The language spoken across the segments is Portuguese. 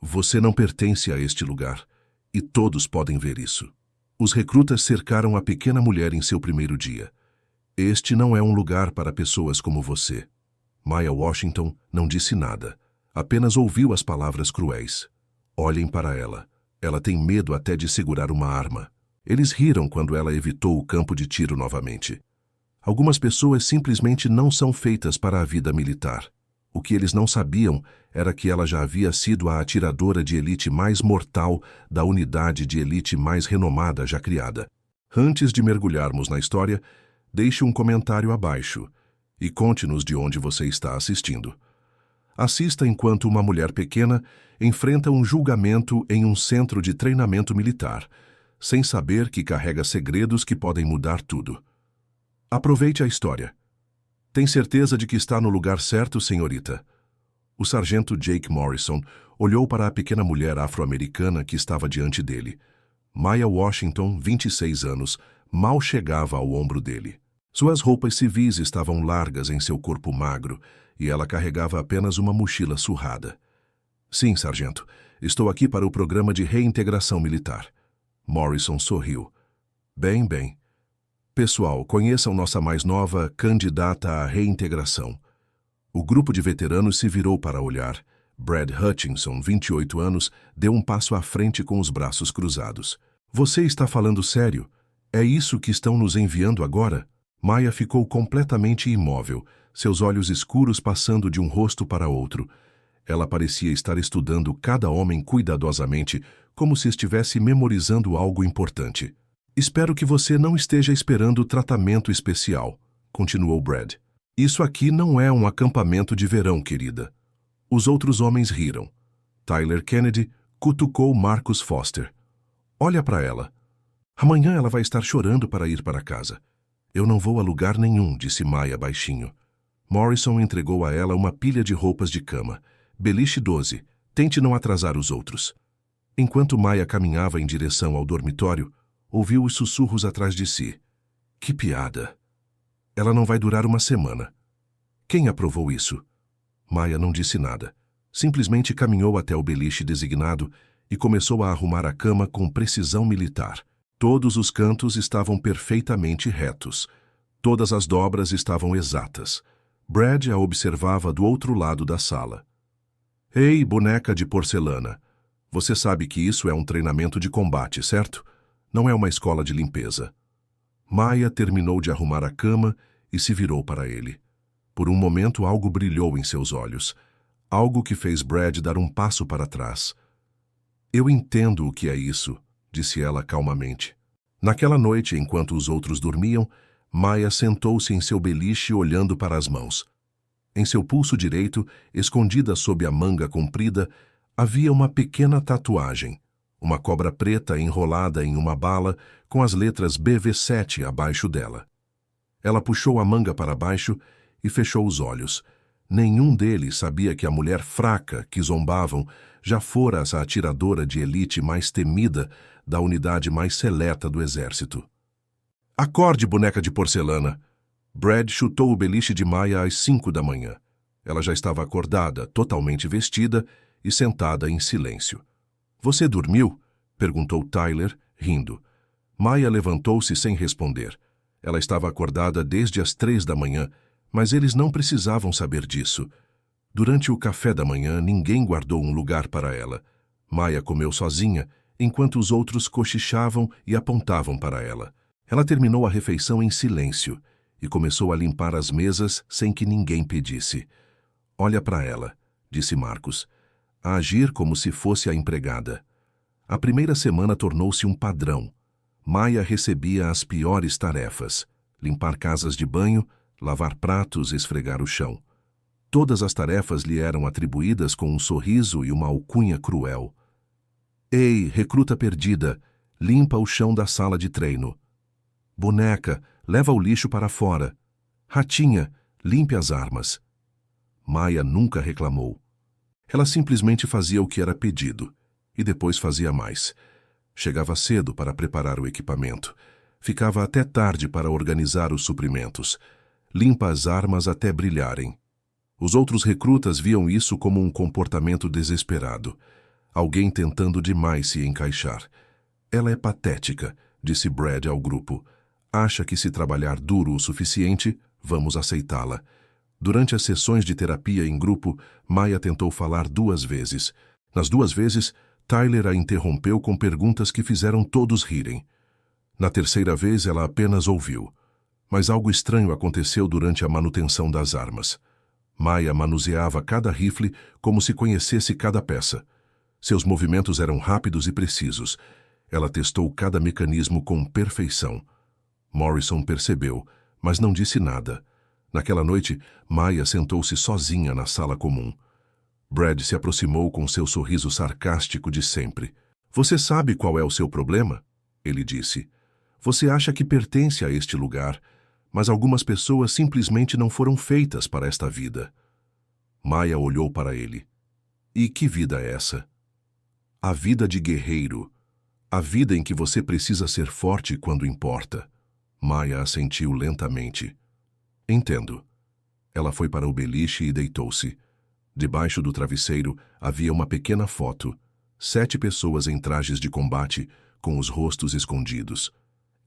Você não pertence a este lugar, e todos podem ver isso. Os recrutas cercaram a pequena mulher em seu primeiro dia. Este não é um lugar para pessoas como você. Maya Washington não disse nada, apenas ouviu as palavras cruéis. Olhem para ela. Ela tem medo até de segurar uma arma. Eles riram quando ela evitou o campo de tiro novamente. Algumas pessoas simplesmente não são feitas para a vida militar. O que eles não sabiam era que ela já havia sido a atiradora de elite mais mortal da unidade de elite mais renomada já criada. Antes de mergulharmos na história, deixe um comentário abaixo e conte-nos de onde você está assistindo. Assista enquanto uma mulher pequena enfrenta um julgamento em um centro de treinamento militar, sem saber que carrega segredos que podem mudar tudo. Aproveite a história. Tem certeza de que está no lugar certo, senhorita? O sargento Jake Morrison olhou para a pequena mulher afro-americana que estava diante dele. Maya Washington, 26 anos, mal chegava ao ombro dele. Suas roupas civis estavam largas em seu corpo magro e ela carregava apenas uma mochila surrada. Sim, sargento, estou aqui para o programa de reintegração militar. Morrison sorriu. Bem. Pessoal, conheçam nossa mais nova candidata à reintegração. O grupo de veteranos se virou para olhar. Brad Hutchinson, 28 anos, deu um passo à frente com os braços cruzados. Você está falando sério? É isso que estão nos enviando agora? Maya ficou completamente imóvel, seus olhos escuros passando de um rosto para outro. Ela parecia estar estudando cada homem cuidadosamente, como se estivesse memorizando algo importante. Espero que você não esteja esperando tratamento especial, continuou Brad. Isso aqui não é um acampamento de verão, querida. Os outros homens riram. Tyler Kennedy cutucou Marcus Foster. Olha para ela. Amanhã ela vai estar chorando para ir para casa. Eu não vou a lugar nenhum, disse Maya baixinho. Morrison entregou a ela uma pilha de roupas de cama. Beliche 12. Tente não atrasar os outros. Enquanto Maya caminhava em direção ao dormitório, ouviu os sussurros atrás de si. Que piada! Ela não vai durar uma semana. Quem aprovou isso? Maya não disse nada. Simplesmente caminhou até o beliche designado e começou a arrumar a cama com precisão militar. Todos os cantos estavam perfeitamente retos. Todas as dobras estavam exatas. Brad a observava do outro lado da sala. Ei, boneca de porcelana! Você sabe que isso é um treinamento de combate, certo? Não é uma escola de limpeza. Maya terminou de arrumar a cama e se virou para ele. Por um momento algo brilhou em seus olhos. Algo que fez Brad dar um passo para trás. Eu entendo o que é isso, disse ela calmamente. Naquela noite, enquanto os outros dormiam, Maya sentou-se em seu beliche olhando para as mãos. Em seu pulso direito, escondida sob a manga comprida, havia uma pequena tatuagem. Uma cobra preta enrolada em uma bala com as letras BV7 abaixo dela. Ela puxou a manga para baixo e fechou os olhos. Nenhum deles sabia que a mulher fraca que zombavam já fora a atiradora de elite mais temida da unidade mais seleta do exército. Acorde, boneca de porcelana! Brad chutou o beliche de Maya às 5 da manhã. Ela já estava acordada, totalmente vestida e sentada em silêncio. Você dormiu? Perguntou Tyler, rindo. Maya levantou-se sem responder. Ela estava acordada desde as 3 da manhã, mas eles não precisavam saber disso. Durante o café da manhã, ninguém guardou um lugar para ela. Maya comeu sozinha, enquanto os outros cochichavam e apontavam para ela. Ela terminou a refeição em silêncio e começou a limpar as mesas sem que ninguém pedisse. Olha para ela, disse Marcus. A agir como se fosse a empregada. A primeira semana tornou-se um padrão. Maya recebia as piores tarefas: limpar casas de banho, lavar pratos, esfregar o chão. Todas as tarefas lhe eram atribuídas com um sorriso e uma alcunha cruel. Ei, recruta perdida, limpa o chão da sala de treino. Boneca, leva o lixo para fora. Ratinha, limpe as armas. Maya nunca reclamou. Ela simplesmente fazia o que era pedido, e depois fazia mais. Chegava cedo para preparar o equipamento. Ficava até tarde para organizar os suprimentos. Limpa as armas até brilharem. Os outros recrutas viam isso como um comportamento desesperado. Alguém tentando demais se encaixar. Ela é patética, disse Brad ao grupo. Acha que se trabalhar duro o suficiente, vamos aceitá-la. Durante as sessões de terapia em grupo, Maya tentou falar 2 vezes. Nas 2 vezes, Tyler a interrompeu com perguntas que fizeram todos rirem. Na terceira vez, ela apenas ouviu. Mas algo estranho aconteceu durante a manutenção das armas. Maya manuseava cada rifle como se conhecesse cada peça. Seus movimentos eram rápidos e precisos. Ela testou cada mecanismo com perfeição. Morrison percebeu, mas não disse nada. Naquela noite, Maya sentou-se sozinha na sala comum. Brad se aproximou com seu sorriso sarcástico de sempre. Você sabe qual é o seu problema? Ele disse. Você acha que pertence a este lugar, mas algumas pessoas simplesmente não foram feitas para esta vida. Maya olhou para ele. E que vida é essa? A vida de guerreiro. A vida em que você precisa ser forte quando importa. Maya assentiu lentamente. Entendo. Ela foi para o beliche e deitou-se. Debaixo do travesseiro havia uma pequena foto. 7 pessoas em trajes de combate, com os rostos escondidos.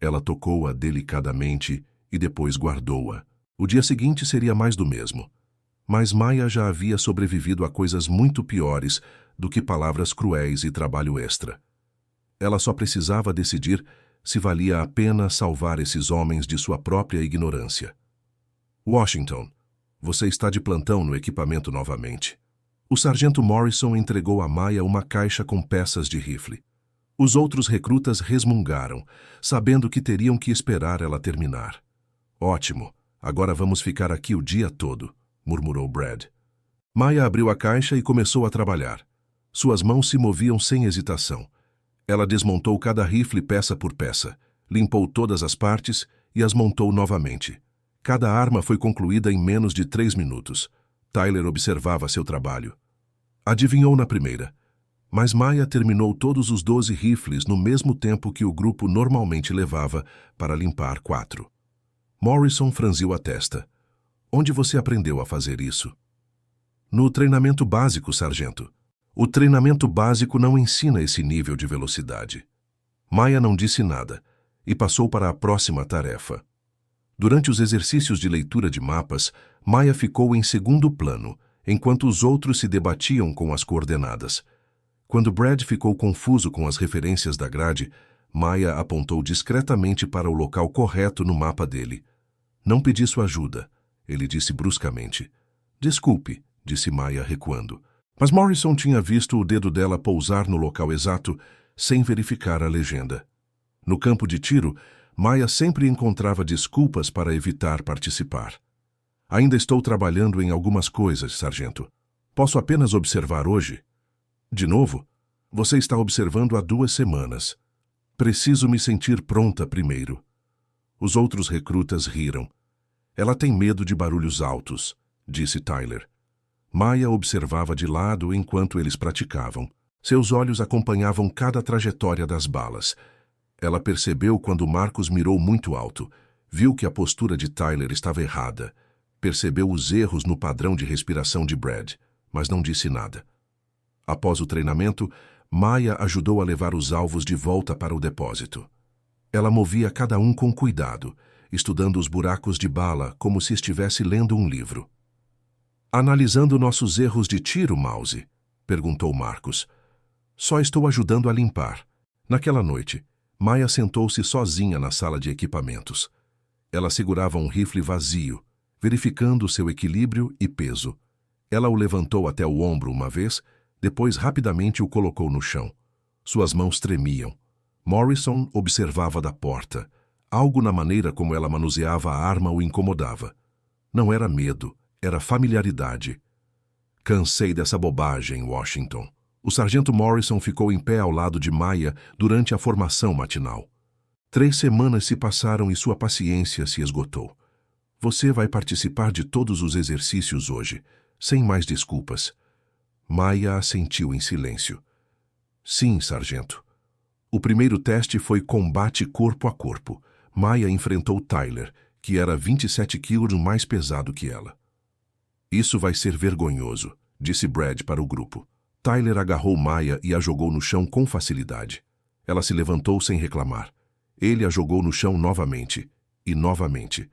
Ela tocou-a delicadamente e depois guardou-a. O dia seguinte seria mais do mesmo. Mas Maya já havia sobrevivido a coisas muito piores do que palavras cruéis e trabalho extra. Ela só precisava decidir se valia a pena salvar esses homens de sua própria ignorância. Washington, você está de plantão no equipamento novamente. O sargento Morrison entregou a Maya uma caixa com peças de rifle. Os outros recrutas resmungaram, sabendo que teriam que esperar ela terminar. Ótimo, agora vamos ficar aqui o dia todo, murmurou Brad. Maya abriu a caixa e começou a trabalhar. Suas mãos se moviam sem hesitação. Ela desmontou cada rifle peça por peça, limpou todas as partes e as montou novamente. Cada arma foi concluída em menos de 3 minutos. Tyler observava seu trabalho. Adivinhou na primeira. Mas Maya terminou todos os 12 rifles no mesmo tempo que o grupo normalmente levava para limpar 4. Morrison franziu a testa. Onde você aprendeu a fazer isso? No treinamento básico, sargento. O treinamento básico não ensina esse nível de velocidade. Maya não disse nada e passou para a próxima tarefa. Durante os exercícios de leitura de mapas, Maya ficou em segundo plano, enquanto os outros se debatiam com as coordenadas. Quando Brad ficou confuso com as referências da grade, Maya apontou discretamente para o local correto no mapa dele. Não pedi sua ajuda, ele disse bruscamente. Desculpe, disse Maya recuando. Mas Morrison tinha visto o dedo dela pousar no local exato, sem verificar a legenda. No campo de tiro, Maya sempre encontrava desculpas para evitar participar. Ainda estou trabalhando em algumas coisas, sargento. Posso apenas observar hoje? De novo? Você está observando há 2 semanas. Preciso me sentir pronta primeiro. Os outros recrutas riram. Ela tem medo de barulhos altos, disse Tyler. Maya observava de lado enquanto eles praticavam. Seus olhos acompanhavam cada trajetória das balas. Ela percebeu quando Marcus mirou muito alto. Viu que a postura de Tyler estava errada. Percebeu os erros no padrão de respiração de Brad, mas não disse nada. Após o treinamento, Maya ajudou a levar os alvos de volta para o depósito. Ela movia cada um com cuidado, estudando os buracos de bala como se estivesse lendo um livro. Analisando nossos erros de tiro, Mouse? Perguntou Marcus. Só estou ajudando a limpar. Naquela noite, Maya sentou-se sozinha na sala de equipamentos. Ela segurava um rifle vazio, verificando seu equilíbrio e peso. Ela o levantou até o ombro uma vez, depois rapidamente o colocou no chão. Suas mãos tremiam. Morrison observava da porta. Algo na maneira como ela manuseava a arma o incomodava. Não era medo, era familiaridade. Cansei dessa bobagem, Washington. O sargento Morrison ficou em pé ao lado de Maya durante a formação matinal. 3 semanas se passaram e sua paciência se esgotou. Você vai participar de todos os exercícios hoje, sem mais desculpas. Maya assentiu em silêncio. Sim, sargento. O primeiro teste foi combate corpo a corpo. Maya enfrentou Tyler, que era 27 quilos mais pesado que ela. Isso vai ser vergonhoso, disse Brad para o grupo. Tyler agarrou Maya e a jogou no chão com facilidade. Ela se levantou sem reclamar. Ele a jogou no chão novamente, e novamente.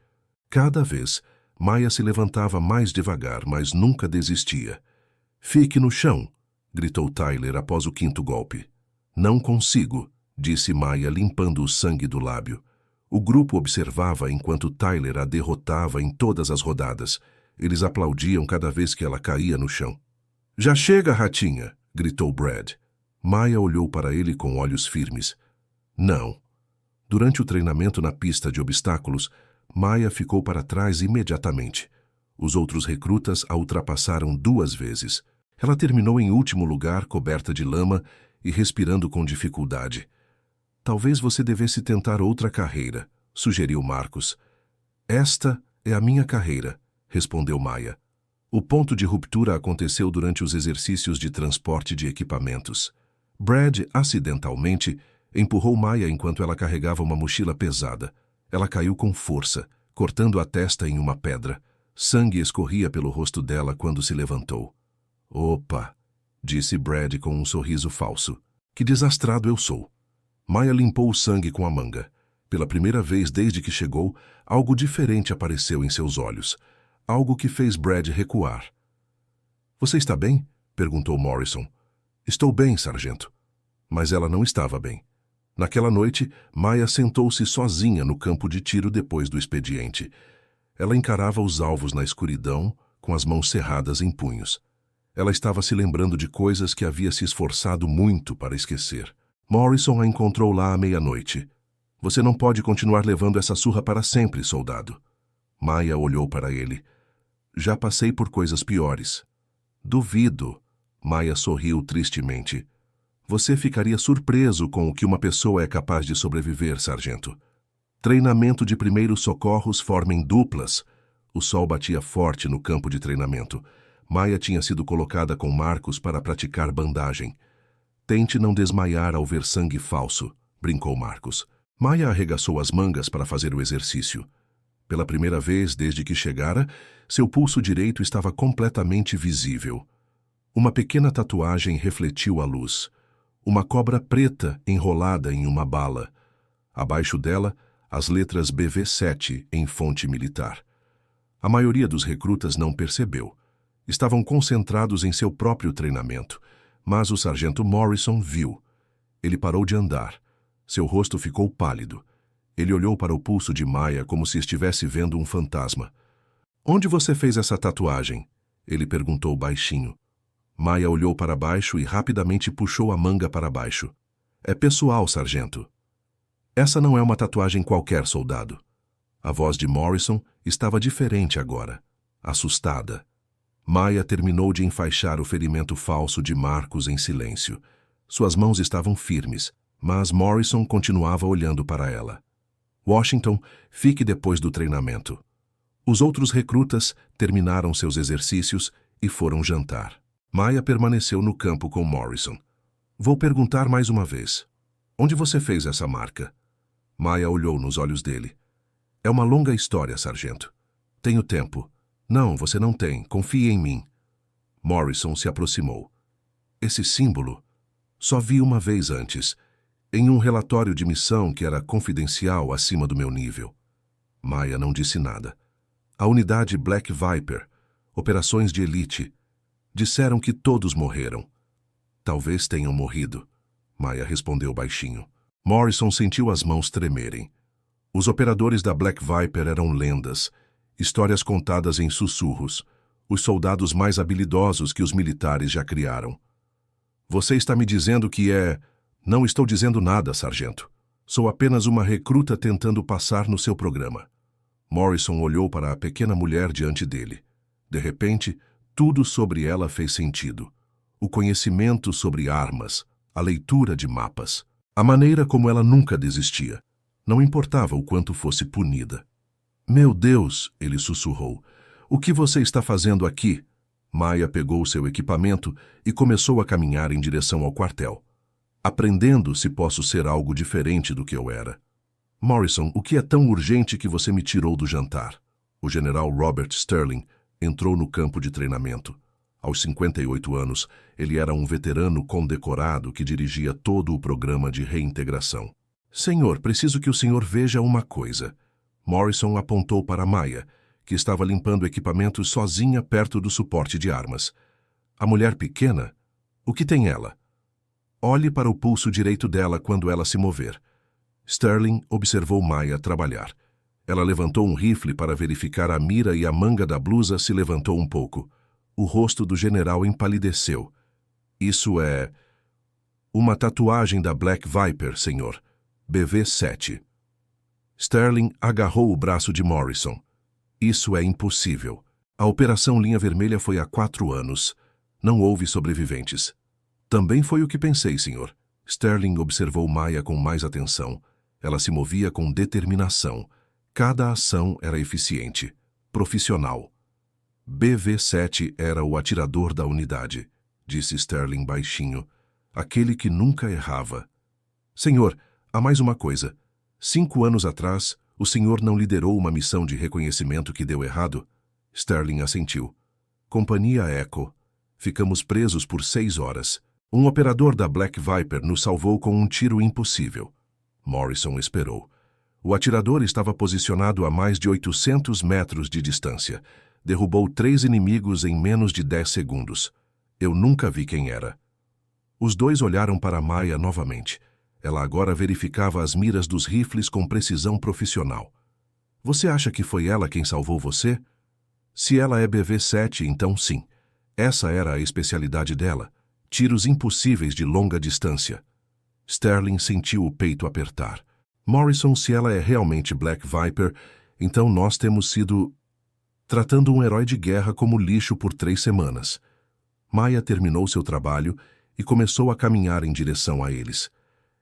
Cada vez, Maya se levantava mais devagar, mas nunca desistia. "Fique no chão", gritou Tyler após o quinto golpe. "Não consigo", disse Maya, limpando o sangue do lábio. O grupo observava enquanto Tyler a derrotava em todas as rodadas. Eles aplaudiam cada vez que ela caía no chão. "Já chega, ratinha", gritou Brad. Maya olhou para ele com olhos firmes. "Não." Durante o treinamento na pista de obstáculos, Maya ficou para trás imediatamente. Os outros recrutas a ultrapassaram 2 vezes. Ela terminou em último lugar, coberta de lama e respirando com dificuldade. "Talvez você devesse tentar outra carreira", sugeriu Marcus. "Esta é a minha carreira", respondeu Maya. O ponto de ruptura aconteceu durante os exercícios de transporte de equipamentos. Brad, acidentalmente, empurrou Maya enquanto ela carregava uma mochila pesada. Ela caiu com força, cortando a testa em uma pedra. Sangue escorria pelo rosto dela quando se levantou. "Opa", disse Brad com um sorriso falso. "Que desastrado eu sou." Maya limpou o sangue com a manga. Pela primeira vez desde que chegou, algo diferente apareceu em seus olhos. Algo que fez Brad recuar. "Você está bem?" perguntou Morrison. "Estou bem, sargento." Mas ela não estava bem. Naquela noite, Maya sentou-se sozinha no campo de tiro depois do expediente. Ela encarava os alvos na escuridão, com as mãos cerradas em punhos. Ela estava se lembrando de coisas que havia se esforçado muito para esquecer. Morrison a encontrou lá à meia-noite. "Você não pode continuar levando essa surra para sempre, soldado." Maya olhou para ele. "Já passei por coisas piores." "Duvido." Maya sorriu tristemente. "Você ficaria surpreso com o que uma pessoa é capaz de sobreviver, sargento." Treinamento de primeiros socorros forma em duplas. O sol batia forte no campo de treinamento. Maya tinha sido colocada com Marcus para praticar bandagem. "Tente não desmaiar ao ver sangue falso", brincou Marcus. Maya arregaçou as mangas para fazer o exercício. Pela primeira vez desde que chegara, seu pulso direito estava completamente visível. Uma pequena tatuagem refletiu a luz. Uma cobra preta enrolada em uma bala. Abaixo dela, as letras BV7 em fonte militar. A maioria dos recrutas não percebeu. Estavam concentrados em seu próprio treinamento, mas o sargento Morrison viu. Ele parou de andar. Seu rosto ficou pálido. Ele olhou para o pulso de Maya como se estivesse vendo um fantasma. "Onde você fez essa tatuagem?" ele perguntou baixinho. Maya olhou para baixo e rapidamente puxou a manga para baixo. "É pessoal, sargento." "Essa não é uma tatuagem qualquer, soldado." A voz de Morrison estava diferente agora, assustada. Maya terminou de enfaixar o ferimento falso de Marcus em silêncio. Suas mãos estavam firmes, mas Morrison continuava olhando para ela. "Washington, fique depois do treinamento." Os outros recrutas terminaram seus exercícios e foram jantar. Maya permaneceu no campo com Morrison. "Vou perguntar mais uma vez. Onde você fez essa marca?" Maya olhou nos olhos dele. "É uma longa história, sargento." "Tenho tempo." "Não, você não tem. Confie em mim." Morrison se aproximou. "Esse símbolo? Só vi uma vez antes, em um relatório de missão que era confidencial acima do meu nível." Maya não disse nada. "A unidade Black Viper, operações de elite. Disseram que todos morreram." "Talvez tenham morrido," Maya respondeu baixinho. Morrison sentiu as mãos tremerem. Os operadores da Black Viper eram lendas, histórias contadas em sussurros, os soldados mais habilidosos que os militares já criaram. "Você está me dizendo que é..." "Não estou dizendo nada, sargento. Sou apenas uma recruta tentando passar no seu programa." Morrison olhou para a pequena mulher diante dele. De repente, tudo sobre ela fez sentido. O conhecimento sobre armas, a leitura de mapas, a maneira como ela nunca desistia. Não importava o quanto fosse punida. "Meu Deus", ele sussurrou. "O que você está fazendo aqui?" Maya pegou seu equipamento e começou a caminhar em direção ao quartel. "Aprendendo se posso ser algo diferente do que eu era." "Morrison, o que é tão urgente que você me tirou do jantar?" O general Robert Sterling entrou no campo de treinamento. Aos 58 anos, ele era um veterano condecorado que dirigia todo o programa de reintegração. Senhor, preciso que o senhor veja uma coisa. Morrison apontou para Maya, que estava limpando equipamentos sozinha perto do suporte de armas. A mulher pequena? O que tem ela? Olhe para o pulso direito dela quando ela se mover. Sterling observou Maya trabalhar. Ela levantou um rifle para verificar a mira e a manga da blusa se levantou um pouco. O rosto do general empalideceu. Isso é... uma tatuagem da Black Viper, senhor. BV-7. Sterling agarrou o braço de Morrison. Isso é impossível. A Operação Linha Vermelha foi há 4 anos. Não houve sobreviventes. Também foi o que pensei, senhor. Sterling observou Maya com mais atenção. Ela se movia com determinação. Cada ação era eficiente, profissional. BV-7 era o atirador da unidade, disse Sterling baixinho. Aquele que nunca errava. Senhor, há mais uma coisa. 5 anos atrás, o senhor não liderou uma missão de reconhecimento que deu errado? Sterling assentiu. Companhia Echo. Ficamos presos por 6 horas. Um operador da Black Viper nos salvou com um tiro impossível. Morrison esperou. O atirador estava posicionado a mais de 800 metros de distância. Derrubou 3 inimigos em menos de 10 segundos. Eu nunca vi quem era. Os dois olharam para Maya novamente. Ela agora verificava as miras dos rifles com precisão profissional. Você acha que foi ela quem salvou você? Se ela é BV-7, então sim. Essa era a especialidade dela. Tiros impossíveis de longa distância. Sterling sentiu o peito apertar. Morrison, se ela é realmente Black Viper, então nós temos sido... tratando um herói de guerra como lixo por 3 semanas. Maya terminou seu trabalho e começou a caminhar em direção a eles.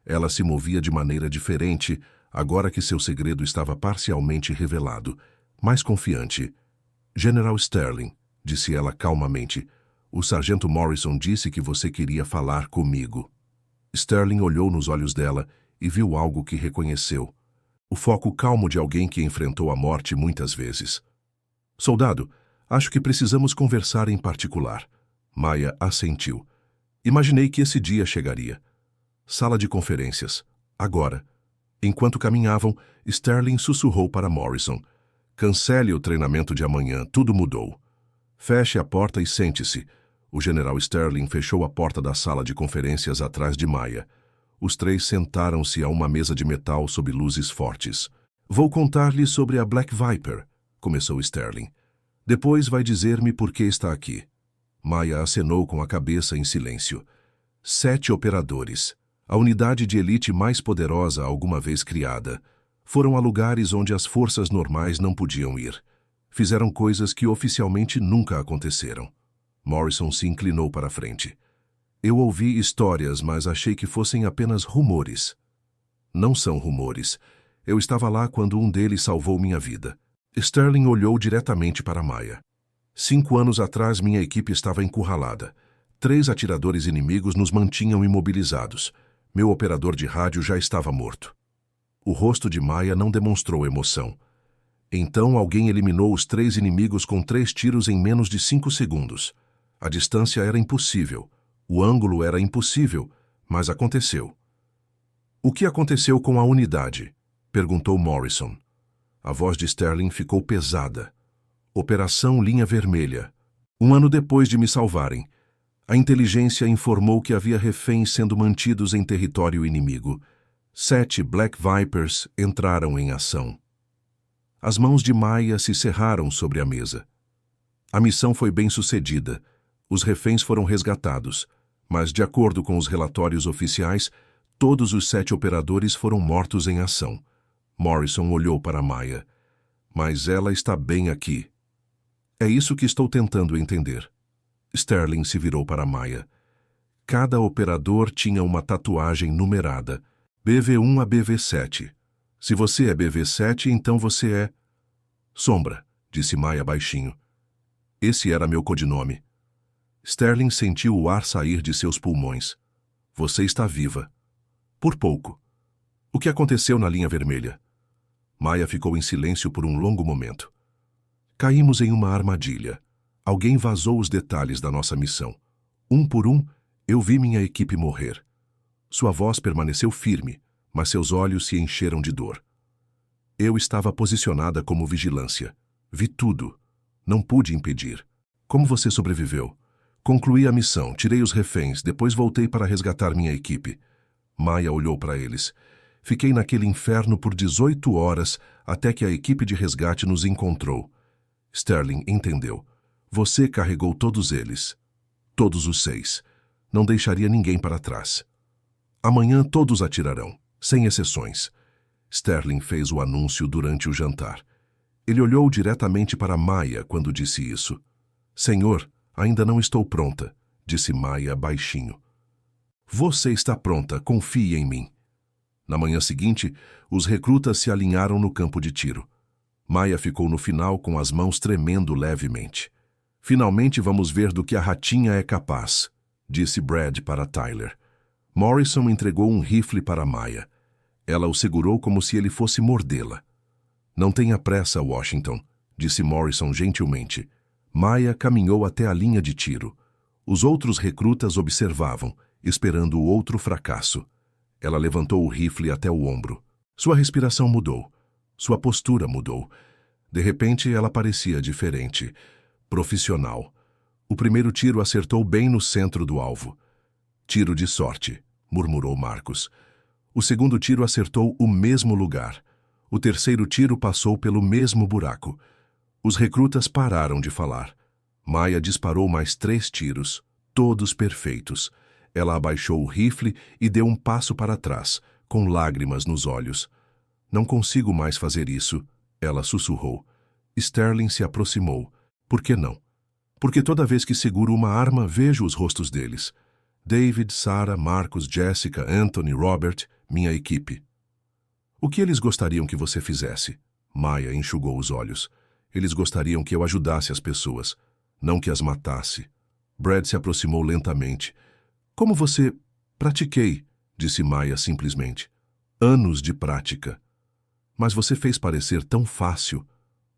Ela se movia de maneira diferente, agora que seu segredo estava parcialmente revelado, mais confiante. General Sterling, disse ela calmamente, o sargento Morrison disse que você queria falar comigo. Sterling olhou nos olhos dela e viu algo que reconheceu. O foco calmo de alguém que enfrentou a morte muitas vezes. Soldado, acho que precisamos conversar em particular. Maya assentiu. Imaginei que esse dia chegaria. Sala de conferências. Agora. Enquanto caminhavam, Sterling sussurrou para Morrison. Cancele o treinamento de amanhã, tudo mudou. Feche a porta e sente-se. O general Sterling fechou a porta da sala de conferências atrás de Maya. Os 3 sentaram-se a uma mesa de metal sob luzes fortes. Vou contar-lhe sobre a Black Viper, começou Sterling. Depois vai dizer-me por que está aqui. Maya acenou com a cabeça em silêncio. 7 operadores, a unidade de elite mais poderosa alguma vez criada, foram a lugares onde as forças normais não podiam ir. Fizeram coisas que oficialmente nunca aconteceram. Morrison se inclinou para a frente. Eu ouvi histórias, mas achei que fossem apenas rumores. Não são rumores. Eu estava lá quando um deles salvou minha vida. Sterling olhou diretamente para Maya. 5 anos atrás, minha equipe estava encurralada. 3 atiradores inimigos nos mantinham imobilizados. Meu operador de rádio já estava morto. O rosto de Maya não demonstrou emoção. Então alguém eliminou os 3 inimigos com 3 tiros em menos de 5 segundos. A distância era impossível. O ângulo era impossível, mas aconteceu. O que aconteceu com a unidade? Perguntou Morrison. A voz de Sterling ficou pesada. Operação Linha Vermelha. 1 ano depois de me salvarem, a inteligência informou que havia reféns sendo mantidos em território inimigo. 7 Black Vipers entraram em ação. As mãos de Maya se cerraram sobre a mesa. A missão foi bem sucedida. Os reféns foram resgatados, mas, de acordo com os relatórios oficiais, todos os 7 operadores foram mortos em ação. Morrison olhou para Maya. Mas ela está bem aqui. É isso que estou tentando entender. Sterling se virou para Maya. Cada operador tinha uma tatuagem numerada, BV1 a BV7. Se você é BV7, então você é... Sombra, disse Maya baixinho. Esse era meu codinome. Sterling sentiu o ar sair de seus pulmões. Você está viva. Por pouco. O que aconteceu na linha vermelha? Maya ficou em silêncio por um longo momento. Caímos em uma armadilha. Alguém vazou os detalhes da nossa missão. Um por um, eu vi minha equipe morrer. Sua voz permaneceu firme, mas seus olhos se encheram de dor. Eu estava posicionada como vigilância. Vi tudo. Não pude impedir. Como você sobreviveu? Concluí a missão, tirei os reféns, depois voltei para resgatar minha equipe. Maya olhou para eles. Fiquei naquele inferno por 18 horas até que a equipe de resgate nos encontrou. Sterling entendeu. Você carregou todos eles. Todos os 6. Não deixaria ninguém para trás. Amanhã todos atirarão, sem exceções. Sterling fez o anúncio durante o jantar. Ele olhou diretamente para Maya quando disse isso. Senhor, ainda não estou pronta, disse Maya baixinho. Você está pronta, confie em mim. Na manhã seguinte, os recrutas se alinharam no campo de tiro. Maya ficou no final com as mãos tremendo levemente. Finalmente vamos ver do que a ratinha é capaz, disse Brad para Tyler. Morrison entregou um rifle para Maya. Ela o segurou como se ele fosse mordê-la. Não tenha pressa, Washington, disse Morrison gentilmente. Maya caminhou até a linha de tiro. Os outros recrutas observavam, esperando o outro fracasso. Ela levantou o rifle até o ombro. Sua respiração mudou. Sua postura mudou. De repente, ela parecia diferente. Profissional. O primeiro tiro acertou bem no centro do alvo. Tiro de sorte, murmurou Marcos. O segundo tiro acertou o mesmo lugar. O terceiro tiro passou pelo mesmo buraco. Os recrutas pararam de falar. Maya disparou mais 3 tiros, todos perfeitos. Ela abaixou o rifle e deu um passo para trás, com lágrimas nos olhos. Não consigo mais fazer isso, ela sussurrou. Sterling se aproximou. Por que não? Porque toda vez que seguro uma arma, vejo os rostos deles. David, Sarah, Marcos, Jessica, Anthony, Robert, minha equipe. O que eles gostariam que você fizesse? Maya enxugou os olhos. Eles gostariam que eu ajudasse as pessoas, não que as matasse. Brad se aproximou lentamente. Como você... Pratiquei, disse Maya simplesmente. Anos de prática. Mas você fez parecer tão fácil.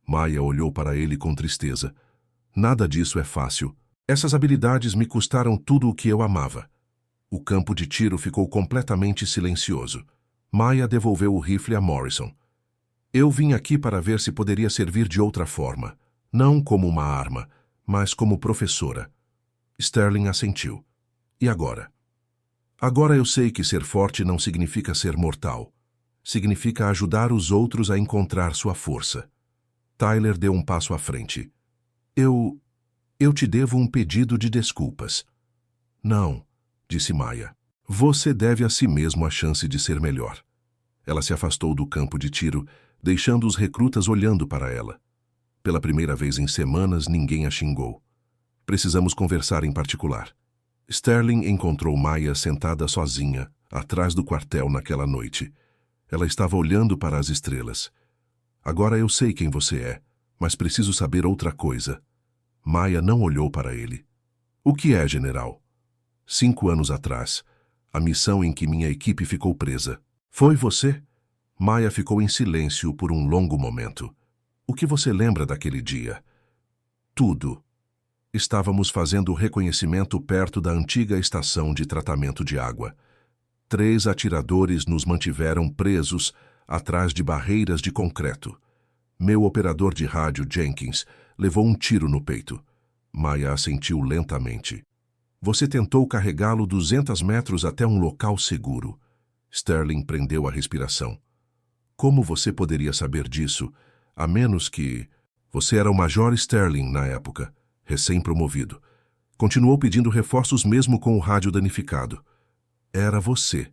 Maya olhou para ele com tristeza. Nada disso é fácil. Essas habilidades me custaram tudo o que eu amava. O campo de tiro ficou completamente silencioso. Maya devolveu o rifle a Morrison. Eu vim aqui para ver se poderia servir de outra forma. Não como uma arma, mas como professora. Sterling assentiu. E agora? Agora eu sei que ser forte não significa ser mortal. Significa ajudar os outros a encontrar sua força. Tyler deu um passo à frente. Eu te devo um pedido de desculpas. Não, disse Maya. Você deve a si mesmo a chance de ser melhor. Ela se afastou do campo de tiro, deixando os recrutas olhando para ela. Pela primeira vez em semanas, ninguém a xingou. Precisamos conversar em particular. Sterling encontrou Maya sentada sozinha, atrás do quartel naquela noite. Ela estava olhando para as estrelas. Agora eu sei quem você é, mas preciso saber outra coisa. Maya não olhou para ele. O que é, general? 5 anos atrás, a missão em que minha equipe ficou presa. Foi você? Maya ficou em silêncio por um longo momento. O que você lembra daquele dia? Tudo. Estávamos fazendo o reconhecimento perto da antiga estação de tratamento de água. 3 atiradores nos mantiveram presos atrás de barreiras de concreto. Meu operador de rádio, Jenkins, levou um tiro no peito. Maya assentiu lentamente. Você tentou carregá-lo 200 metros até um local seguro. Sterling prendeu a respiração. Como você poderia saber disso, a menos que... Você era o Major Sterling na época, recém-promovido. Continuou pedindo reforços mesmo com o rádio danificado. Era você.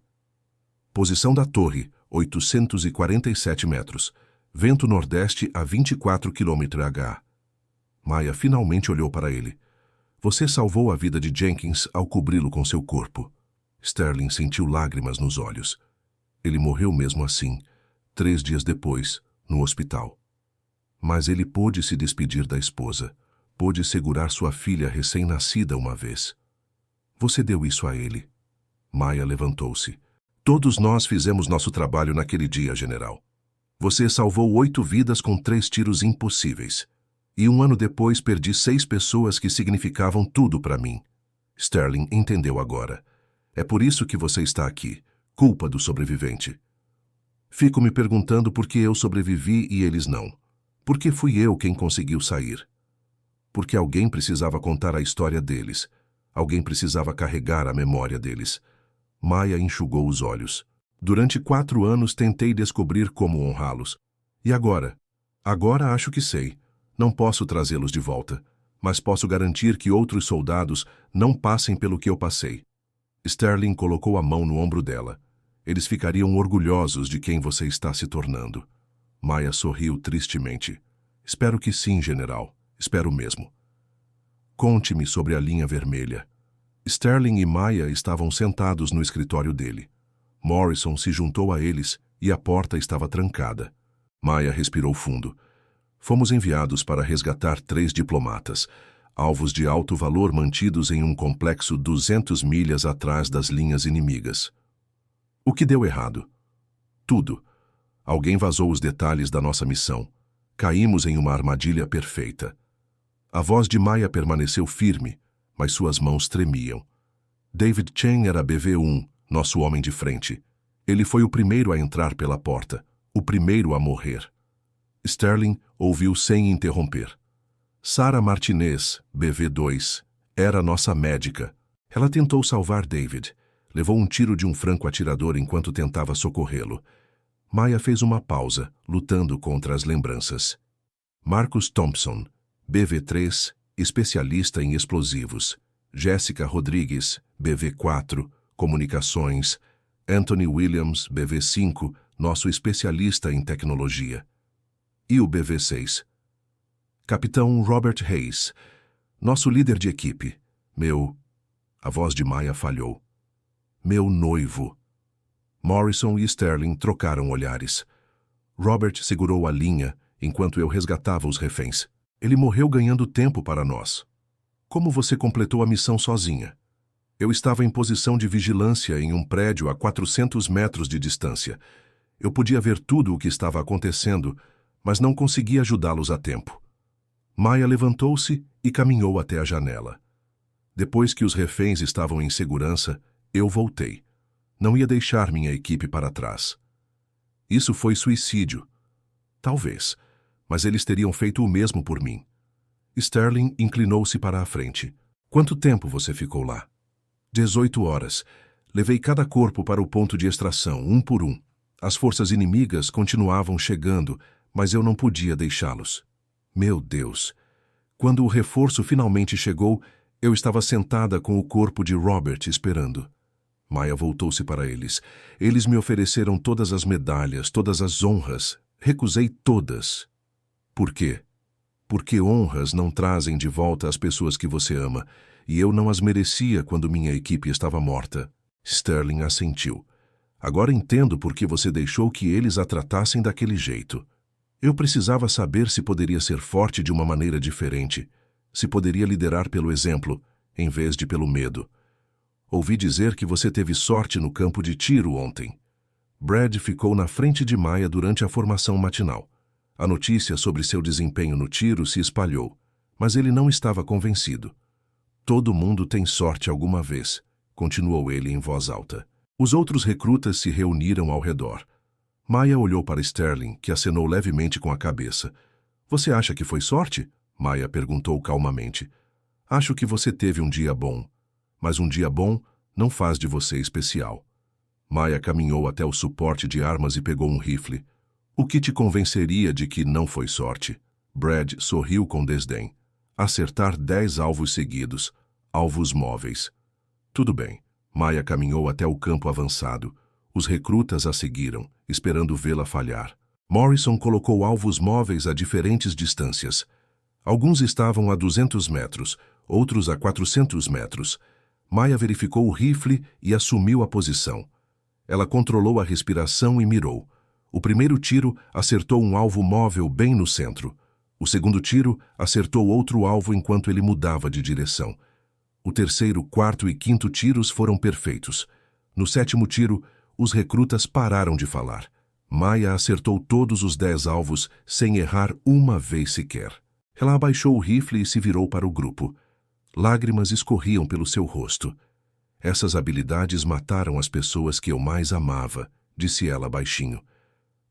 Posição da torre, 847 metros. Vento nordeste a 24 km/h. Maya finalmente olhou para ele. Você salvou a vida de Jenkins ao cobri-lo com seu corpo. Sterling sentiu lágrimas nos olhos. Ele morreu mesmo assim, 3 dias depois, no hospital. Mas ele pôde se despedir da esposa. Pôde segurar sua filha recém-nascida uma vez. Você deu isso a ele. Maya levantou-se. Todos nós fizemos nosso trabalho naquele dia, general. Você salvou 8 vidas com 3 tiros impossíveis. E 1 ano depois perdi 6 pessoas que significavam tudo para mim. Sterling entendeu agora. É por isso que você está aqui. Culpa do sobrevivente. Fico me perguntando por que eu sobrevivi e eles não. Por que fui eu quem conseguiu sair? Porque alguém precisava contar a história deles. Alguém precisava carregar a memória deles. Maya enxugou os olhos. Durante 4 anos tentei descobrir como honrá-los. E agora? Agora acho que sei. Não posso trazê-los de volta, mas posso garantir que outros soldados não passem pelo que eu passei. Sterling colocou a mão no ombro dela. Eles ficariam orgulhosos de quem você está se tornando. Maya sorriu tristemente. Espero que sim, general. Espero mesmo. Conte-me sobre a linha vermelha. Sterling e Maya estavam sentados no escritório dele. Morrison se juntou a eles e a porta estava trancada. Maya respirou fundo. Fomos enviados para resgatar 3 diplomatas, alvos de alto valor mantidos em um complexo 200 milhas atrás das linhas inimigas. O que deu errado? Tudo. Alguém vazou os detalhes da nossa missão. Caímos em uma armadilha perfeita. A voz de Maya permaneceu firme, mas suas mãos tremiam. David Chen era BV-1, nosso homem de frente. Ele foi o primeiro a entrar pela porta, o primeiro a morrer. Sterling ouviu sem interromper. Sarah Martinez, BV-2, era nossa médica. Ela tentou salvar David. Levou um tiro de um franco-atirador enquanto tentava socorrê-lo. Maya fez uma pausa, lutando contra as lembranças. Marcus Thompson, BV-3, especialista em explosivos. Jéssica Rodrigues, BV-4, comunicações. Anthony Williams, BV-5, nosso especialista em tecnologia. E o BV-6? Capitão Robert Hayes, nosso líder de equipe. A voz de Maya falhou. Meu noivo. Morrison e Sterling trocaram olhares. Robert segurou a linha enquanto eu resgatava os reféns. Ele morreu ganhando tempo para nós. Como você completou a missão sozinha? Eu estava em posição de vigilância em um prédio a 400 metros de distância. Eu podia ver tudo o que estava acontecendo, mas não consegui ajudá-los a tempo. Maya levantou-se e caminhou até a janela. Depois que os reféns estavam em segurança, eu voltei. Não ia deixar minha equipe para trás. Isso foi suicídio. Talvez, mas eles teriam feito o mesmo por mim. Sterling inclinou-se para a frente. Quanto tempo você ficou lá? 18 horas. Levei cada corpo para o ponto de extração, um por um. As forças inimigas continuavam chegando, mas eu não podia deixá-los. Meu Deus! Quando o reforço finalmente chegou, eu estava sentada com o corpo de Robert esperando. Maya voltou-se para eles. Eles me ofereceram todas as medalhas, todas as honras. Recusei todas. Por quê? Porque honras não trazem de volta as pessoas que você ama, e eu não as merecia quando minha equipe estava morta. Sterling assentiu. Agora entendo por que você deixou que eles a tratassem daquele jeito. Eu precisava saber se poderia ser forte de uma maneira diferente, se poderia liderar pelo exemplo, em vez de pelo medo. Ouvi dizer que você teve sorte no campo de tiro ontem. Brad ficou na frente de Maya durante a formação matinal. A notícia sobre seu desempenho no tiro se espalhou, mas ele não estava convencido. Todo mundo tem sorte alguma vez, continuou ele em voz alta. Os outros recrutas se reuniram ao redor. Maya olhou para Sterling, que acenou levemente com a cabeça. Você acha que foi sorte? Maya perguntou calmamente. Acho que você teve um dia bom, mas um dia bom não faz de você especial. Maya caminhou até o suporte de armas e pegou um rifle. O que te convenceria de que não foi sorte? Brad sorriu com desdém. Acertar 10 alvos seguidos, alvos móveis. Tudo bem. Maya caminhou até o campo avançado. Os recrutas a seguiram, esperando vê-la falhar. Morrison colocou alvos móveis a diferentes distâncias. Alguns estavam a 200 metros, outros a 400 metros. Maya verificou o rifle e assumiu a posição. Ela controlou a respiração e mirou. O primeiro tiro acertou um alvo móvel bem no centro. O segundo tiro acertou outro alvo enquanto ele mudava de direção. O terceiro, quarto e quinto tiros foram perfeitos. No sétimo tiro, os recrutas pararam de falar. Maya acertou todos os 10 alvos sem errar uma vez sequer. Ela abaixou o rifle e se virou para o grupo. Lágrimas escorriam pelo seu rosto. Essas habilidades mataram as pessoas que eu mais amava, disse ela baixinho.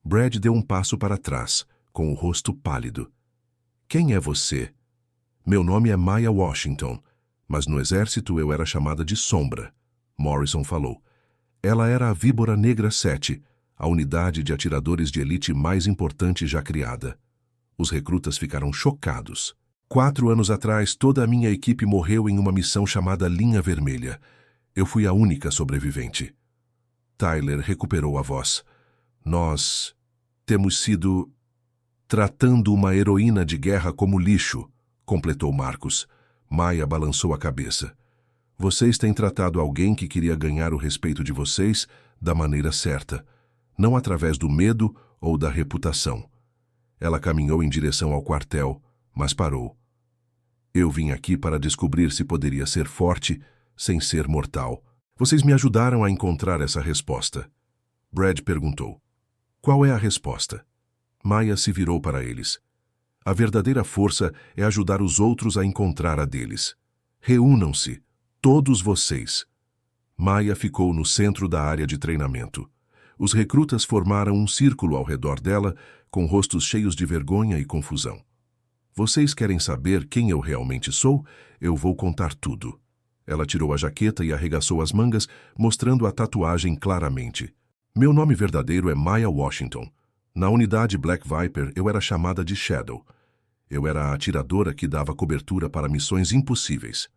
Brad deu um passo para trás, com o rosto pálido. Quem é você? Meu nome é Maya Washington, mas no exército eu era chamada de Sombra, Morrison falou. Ela era a Víbora Negra 7, a unidade de atiradores de elite mais importante já criada. Os recrutas ficaram chocados. 4 anos atrás, toda a minha equipe morreu em uma missão chamada Linha Vermelha. Eu fui a única sobrevivente. Tyler recuperou a voz. Nós temos sido tratando uma heroína de guerra como lixo, completou Marcos. Maya balançou a cabeça. Vocês têm tratado alguém que queria ganhar o respeito de vocês da maneira certa, não através do medo ou da reputação. Ela caminhou em direção ao quartel, mas parou. Eu vim aqui para descobrir se poderia ser forte sem ser mortal. Vocês me ajudaram a encontrar essa resposta. Brad perguntou. Qual é a resposta? Maya se virou para eles. A verdadeira força é ajudar os outros a encontrar a deles. Reúnam-se, todos vocês. Maya ficou no centro da área de treinamento. Os recrutas formaram um círculo ao redor dela, com rostos cheios de vergonha e confusão. Vocês querem saber quem eu realmente sou? Eu vou contar tudo. Ela tirou a jaqueta e arregaçou as mangas, mostrando a tatuagem claramente. Meu nome verdadeiro é Maya Washington. Na unidade Black Viper, eu era chamada de Shadow. Eu era a atiradora que dava cobertura para missões impossíveis.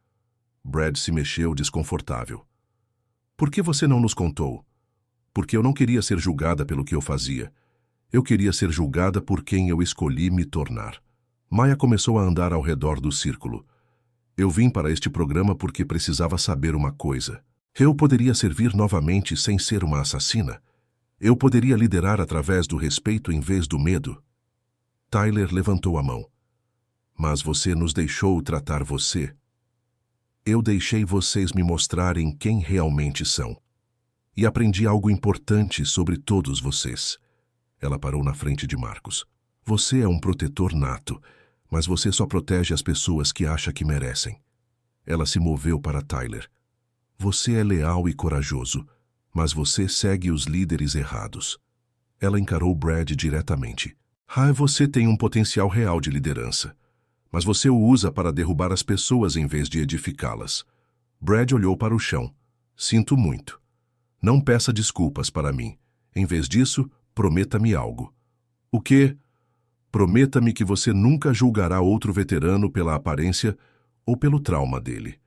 Brad se mexeu desconfortável. Por que você não nos contou? Porque eu não queria ser julgada pelo que eu fazia. Eu queria ser julgada por quem eu escolhi me tornar. Maya começou a andar ao redor do círculo. Eu vim para este programa porque precisava saber uma coisa. Eu poderia servir novamente sem ser uma assassina. Eu poderia liderar através do respeito em vez do medo. Tyler levantou a mão. Mas você nos deixou tratar você. Eu deixei vocês me mostrarem quem realmente são. E aprendi algo importante sobre todos vocês. Ela parou na frente de Marcos. Você é um protetor nato, mas você só protege as pessoas que acha que merecem. Ela se moveu para Tyler. Você é leal e corajoso, mas você segue os líderes errados. Ela encarou Brad diretamente. Você tem um potencial real de liderança, mas você o usa para derrubar as pessoas em vez de edificá-las. Brad olhou para o chão. Sinto muito. Não peça desculpas para mim. Em vez disso, prometa-me algo. O quê? Prometa-me que você nunca julgará outro veterano pela aparência ou pelo trauma dele.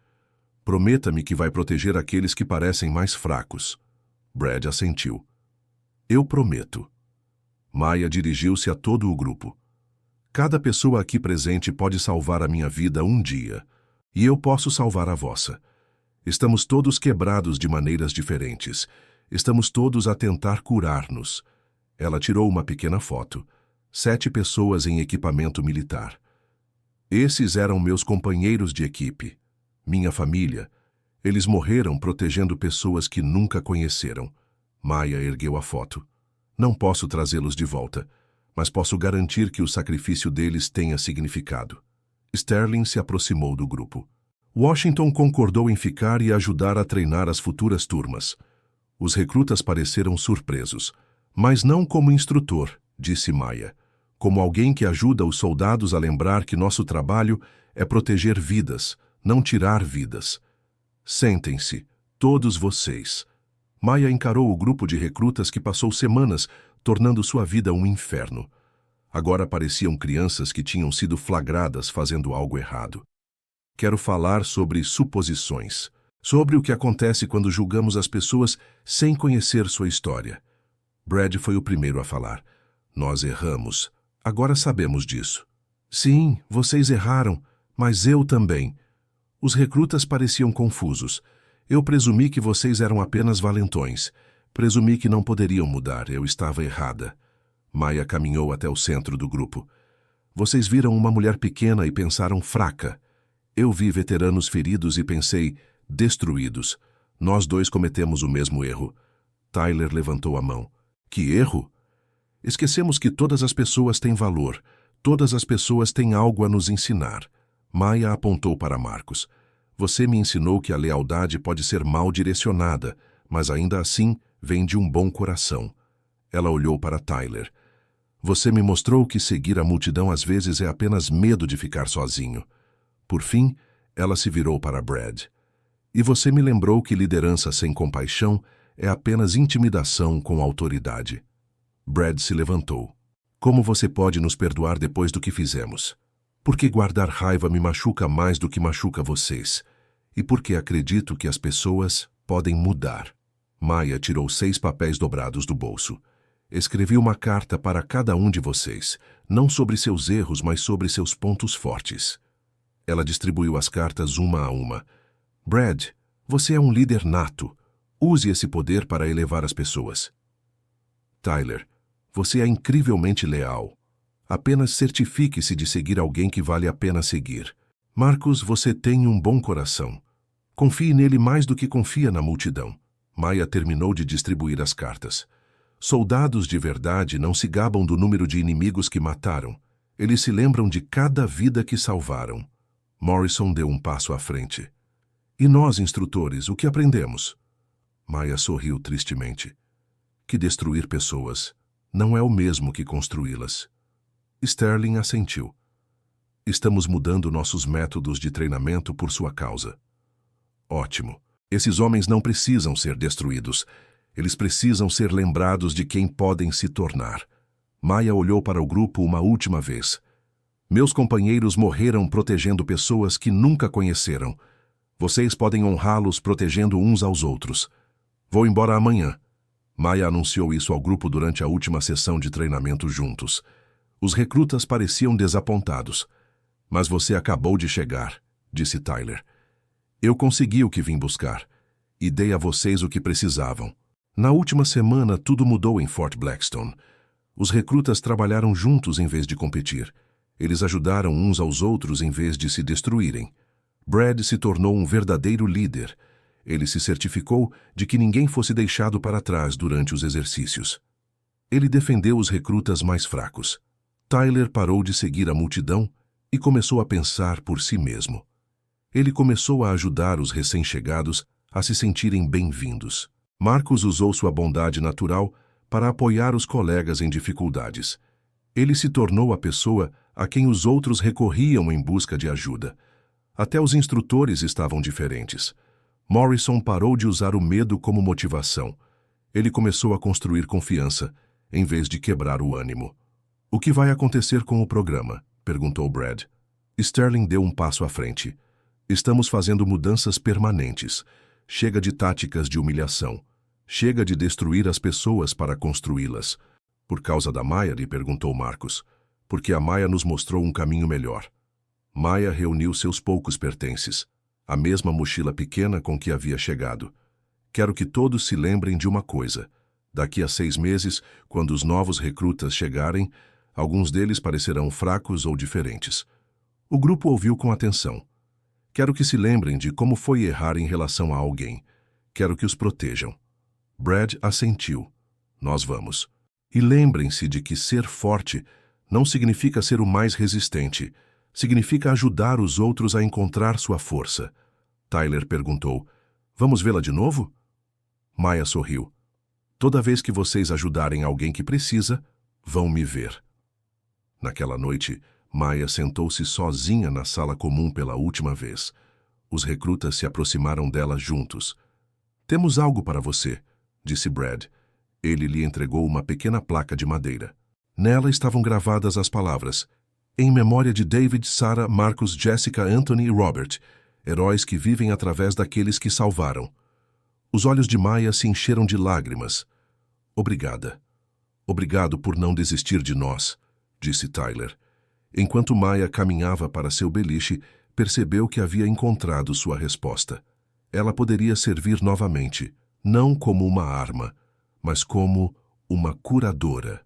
Prometa-me que vai proteger aqueles que parecem mais fracos. Brad assentiu. Eu prometo. Maya dirigiu-se a todo o grupo. Cada pessoa aqui presente pode salvar a minha vida um dia, e eu posso salvar a vossa. Estamos todos quebrados de maneiras diferentes. Estamos todos a tentar curar-nos. Ela tirou uma pequena foto. 7 pessoas em equipamento militar. Esses eram meus companheiros de equipe. Minha família. Eles morreram protegendo pessoas que nunca conheceram. Maya ergueu a foto. Não posso trazê-los de volta, mas posso garantir que o sacrifício deles tenha significado. Sterling se aproximou do grupo. Washington concordou em ficar e ajudar a treinar as futuras turmas. Os recrutas pareceram surpresos. Mas não como instrutor, disse Maya. Como alguém que ajuda os soldados a lembrar que nosso trabalho é proteger vidas, não tirar vidas. Sentem-se, todos vocês. Maya encarou o grupo de recrutas que passou semanas tornando sua vida um inferno. Agora pareciam crianças que tinham sido flagradas fazendo algo errado. Quero falar sobre suposições, sobre o que acontece quando julgamos as pessoas sem conhecer sua história. Brad foi o primeiro a falar. Nós erramos. Agora sabemos disso. Sim, vocês erraram, mas eu também. Os recrutas pareciam confusos. Eu presumi que vocês eram apenas valentões. Presumi que não poderiam mudar. Eu estava errada. Maya caminhou até o centro do grupo. Vocês viram uma mulher pequena e pensaram fraca. Eu vi veteranos feridos e pensei, destruídos. Nós dois cometemos o mesmo erro. Tyler levantou a mão. Que erro? Esquecemos que todas as pessoas têm valor. Todas as pessoas têm algo a nos ensinar. Maya apontou para Marcus. Você me ensinou que a lealdade pode ser mal direcionada, mas ainda assim vem de um bom coração. Ela olhou para Tyler. Você me mostrou que seguir a multidão às vezes é apenas medo de ficar sozinho. Por fim, ela se virou para Brad. E você me lembrou que liderança sem compaixão é apenas intimidação com autoridade. Brad se levantou. Como você pode nos perdoar depois do que fizemos? Porque guardar raiva me machuca mais do que machuca vocês. E porque acredito que as pessoas podem mudar. Maya tirou 6 papéis dobrados do bolso. Escrevi uma carta para cada um de vocês, não sobre seus erros, mas sobre seus pontos fortes. Ela distribuiu as cartas uma a uma. Brad, você é um líder nato. Use esse poder para elevar as pessoas. Tyler, você é incrivelmente leal. Apenas certifique-se de seguir alguém que vale a pena seguir. Marcus, você tem um bom coração. Confie nele mais do que confia na multidão. Maya terminou de distribuir as cartas. Soldados de verdade não se gabam do número de inimigos que mataram. Eles se lembram de cada vida que salvaram. Morrison deu um passo à frente. E nós, instrutores, o que aprendemos? Maya sorriu tristemente. Que destruir pessoas não é o mesmo que construí-las. Sterling assentiu. Estamos mudando nossos métodos de treinamento por sua causa. Ótimo. Esses homens não precisam ser destruídos. Eles precisam ser lembrados de quem podem se tornar. Maya olhou para o grupo uma última vez. Meus companheiros morreram protegendo pessoas que nunca conheceram. Vocês podem honrá-los protegendo uns aos outros. Vou embora amanhã. Maya anunciou isso ao grupo durante a última sessão de treinamento juntos. Os recrutas pareciam desapontados. Mas você acabou de chegar, disse Tyler. Eu consegui o que vim buscar. E dei a vocês o que precisavam. Na última semana, tudo mudou em Fort Blackstone. Os recrutas trabalharam juntos em vez de competir. Eles ajudaram uns aos outros em vez de se destruírem. Brad se tornou um verdadeiro líder. Ele se certificou de que ninguém fosse deixado para trás durante os exercícios. Ele defendeu os recrutas mais fracos. Tyler parou de seguir a multidão e começou a pensar por si mesmo. Ele começou a ajudar os recém-chegados a se sentirem bem-vindos. Marcus usou sua bondade natural para apoiar os colegas em dificuldades. Ele se tornou a pessoa a quem os outros recorriam em busca de ajuda. Até os instrutores estavam diferentes. Morrison parou de usar o medo como motivação. Ele começou a construir confiança, em vez de quebrar o ânimo. O que vai acontecer com o programa? Perguntou Brad. Sterling deu um passo à frente. Estamos fazendo mudanças permanentes. Chega de táticas de humilhação. Chega de destruir as pessoas para construí-las. Por causa da Maya, lhe perguntou Marcus. Porque a Maya nos mostrou um caminho melhor. Maya reuniu seus poucos pertences. A mesma mochila pequena com que havia chegado. Quero que todos se lembrem de uma coisa. Daqui a 6 meses, quando os novos recrutas chegarem, alguns deles parecerão fracos ou diferentes. O grupo ouviu com atenção. Quero que se lembrem de como foi errar em relação a alguém. Quero que os protejam. Brad assentiu. Nós vamos. E lembrem-se de que ser forte não significa ser o mais resistente. Significa ajudar os outros a encontrar sua força. Tyler perguntou. Vamos vê-la de novo? Maya sorriu. Toda vez que vocês ajudarem alguém que precisa, vão me ver. Naquela noite, Maya sentou-se sozinha na sala comum pela última vez. Os recrutas se aproximaram dela juntos. Temos algo para você, disse Brad. Ele lhe entregou uma pequena placa de madeira. Nela estavam gravadas as palavras: em memória de David, Sarah, Marcus, Jessica, Anthony e Robert, heróis que vivem através daqueles que salvaram. Os olhos de Maya se encheram de lágrimas. Obrigada. Obrigado por não desistir de nós, disse Tyler. Enquanto Maya caminhava para seu beliche, percebeu que havia encontrado sua resposta. Ela poderia servir novamente, não como uma arma, mas como uma curadora.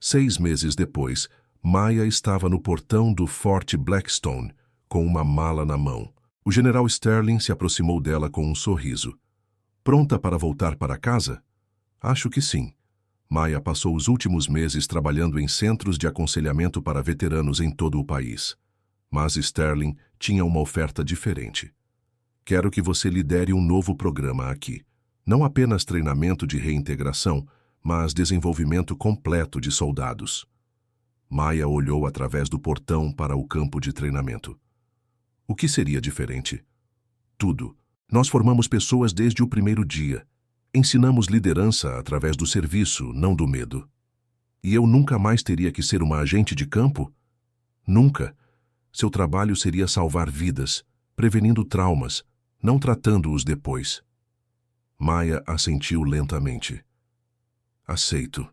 6 meses depois, Maya estava no portão do Fort Blackstone, com uma mala na mão. O general Sterling se aproximou dela com um sorriso. Pronta para voltar para casa? Acho que sim. Maya passou os últimos meses trabalhando em centros de aconselhamento para veteranos em todo o país. Mas Sterling tinha uma oferta diferente. Quero que você lidere um novo programa aqui. Não apenas treinamento de reintegração, mas desenvolvimento completo de soldados. Maya olhou através do portão para o campo de treinamento. O que seria diferente? Tudo. Nós formamos pessoas desde o primeiro dia. Ensinamos liderança através do serviço, não do medo. E eu nunca mais teria que ser uma agente de campo? Nunca. Seu trabalho seria salvar vidas, prevenindo traumas, não tratando-os depois. Maya assentiu lentamente. Aceito.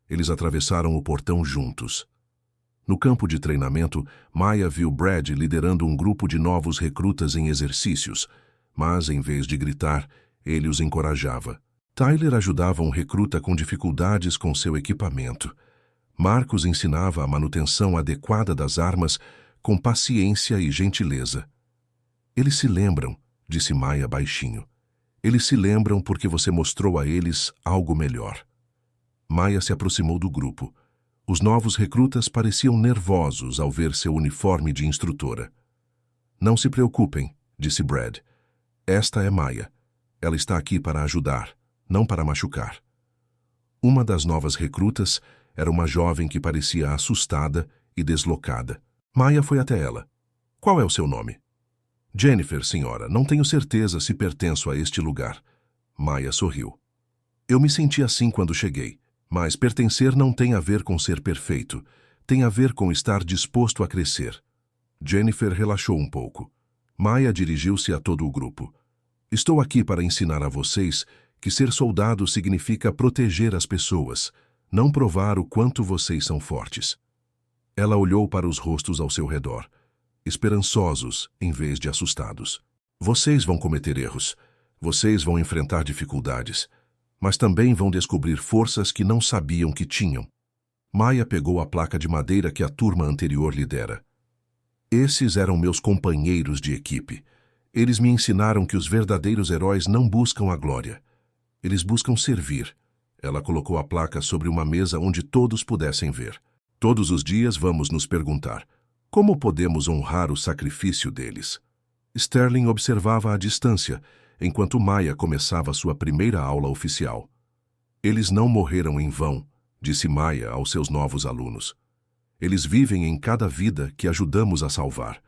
Eles atravessaram o portão juntos. No campo de treinamento, Maya viu Brad liderando um grupo de novos recrutas em exercícios, mas, em vez de gritar, ele os encorajava. Tyler ajudava um recruta com dificuldades com seu equipamento. Marcos ensinava a manutenção adequada das armas com paciência e gentileza. Eles se lembram, disse Maya baixinho. Eles se lembram porque você mostrou a eles algo melhor. Maya se aproximou do grupo. Os novos recrutas pareciam nervosos ao ver seu uniforme de instrutora. Não se preocupem, disse Brad. Esta é Maya. Ela está aqui para ajudar, não para machucar. Uma das novas recrutas era uma jovem que parecia assustada e deslocada. Maya foi até ela. Qual é o seu nome? Jennifer, senhora. Não tenho certeza se pertenço a este lugar. Maya sorriu. Eu me senti assim quando cheguei, mas pertencer não tem a ver com ser perfeito. Tem a ver com estar disposto a crescer. Jennifer relaxou um pouco. Maya dirigiu-se a todo o grupo. Estou aqui para ensinar a vocês que ser soldado significa proteger as pessoas, não provar o quanto vocês são fortes. Ela olhou para os rostos ao seu redor, esperançosos em vez de assustados. Vocês vão cometer erros, vocês vão enfrentar dificuldades, mas também vão descobrir forças que não sabiam que tinham. Maya pegou a placa de madeira que a turma anterior lhe dera. Esses eram meus companheiros de equipe. Eles me ensinaram que os verdadeiros heróis não buscam a glória. Eles buscam servir. Ela colocou a placa sobre uma mesa onde todos pudessem ver. Todos os dias vamos nos perguntar, como podemos honrar o sacrifício deles? Sterling observava à distância, enquanto Maya começava sua primeira aula oficial. Eles não morreram em vão, disse Maya aos seus novos alunos. Eles vivem em cada vida que ajudamos a salvar.